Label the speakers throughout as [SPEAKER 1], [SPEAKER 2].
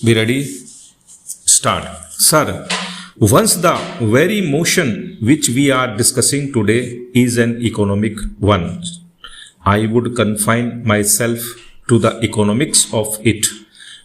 [SPEAKER 1] Be ready? Start. Sir, once the very motion which we are discussing today is an economic one, I would confine myself to the economics of it,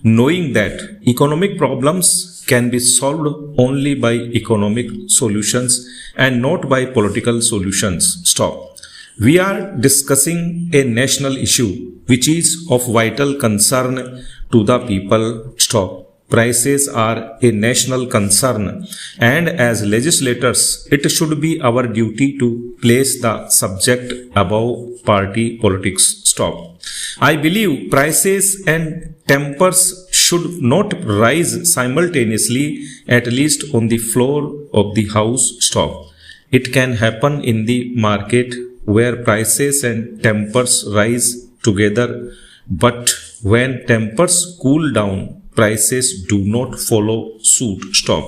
[SPEAKER 1] knowing that economic problems can be solved only by economic solutions and not by political solutions. Stop. We are discussing a national issue which is of vital concern to the people. Stop. Prices are a national concern, and as legislators, it should be our duty to place the subject above party politics. Stop. I believe prices and tempers should not rise simultaneously, at least on the floor of the house. Stop. It can happen in the market where prices and tempers rise together, but when tempers cool down, prices do not follow suit. Stop.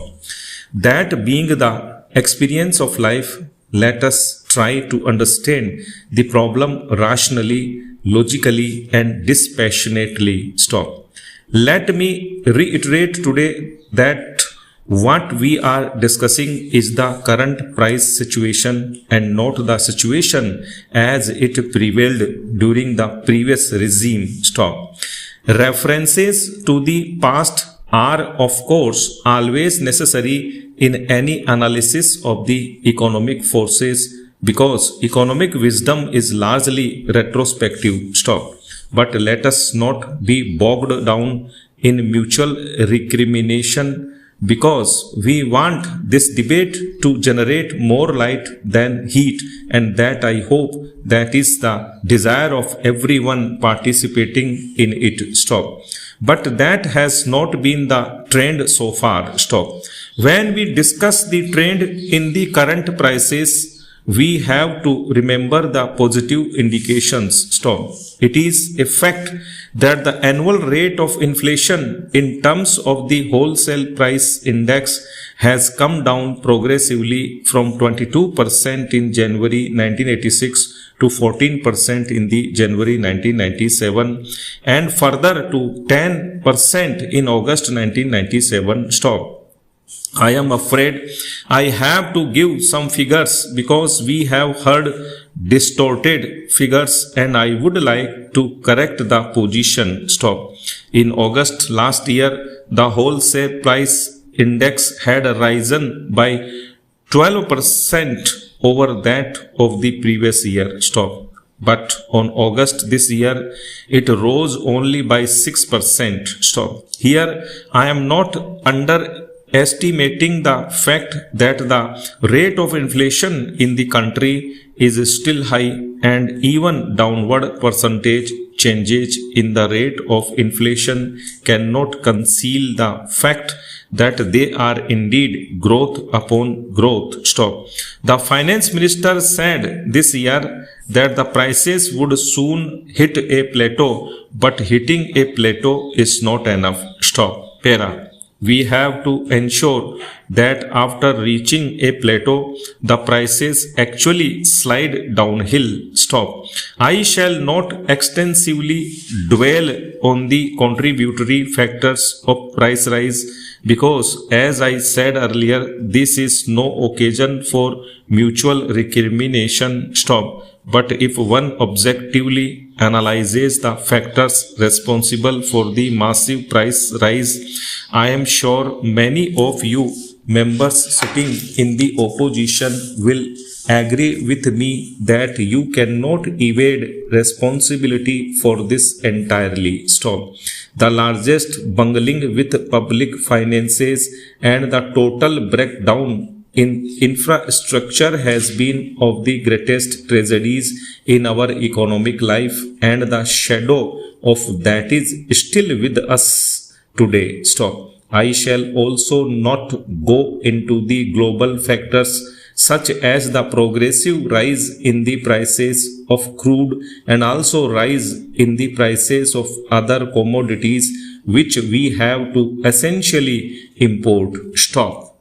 [SPEAKER 1] That being the experience of life, let us try to understand the problem rationally, logically, and dispassionately. Stop. Let me reiterate today that what we are discussing is the current price situation and not the situation as it prevailed during the previous regime. Stop. References to the past are, of course, always necessary in any analysis of the economic forces because economic wisdom is largely retrospective. Stop. But let us not be bogged down in mutual recrimination because we want this debate to generate more light than heat, and that I hope that is the desire of everyone participating in it. Stop. But that has not been the trend so far. Stop. When we discuss the trend in the current prices, we have to remember the positive indications. Stop. It is a fact that the annual rate of inflation in terms of the wholesale price index has come down progressively from 22% in January 1986 to 14% in the January 1997 and further to 10% in August 1997. Stop. I am afraid I have to give some figures because we have heard distorted figures and I would like to correct the position. Stop. In August last year, the wholesale price index had risen by 12% over that of the previous year. Stop. But on August this year, it rose only by 6%. Stop. Here, I am not underestimating the fact that the rate of inflation in the country is still high and even downward percentage changes in the rate of inflation cannot conceal the fact that they are indeed growth upon growth. Stop. The finance minister said this year that the prices would soon hit a plateau, but hitting a plateau is not enough. Stop. Para. We have to ensure that after reaching a plateau, the prices actually slide downhill. Stop. I shall not extensively dwell on the contributory factors of price rise because, as I said earlier, this is no occasion for mutual recrimination. Stop. But if one objectively analyzes the factors responsible for the massive price rise, I am sure many of you members sitting in the opposition will agree with me that you cannot evade responsibility for this entirely. Stop. The largest bungling with public finances and the total breakdown in infrastructure has been of the greatest tragedies in our economic life, and the shadow of that is still with us today. Stop. I shall also not go into the global factors such as the progressive rise in the prices of crude and also rise in the prices of other commodities which we have to essentially import. Stop.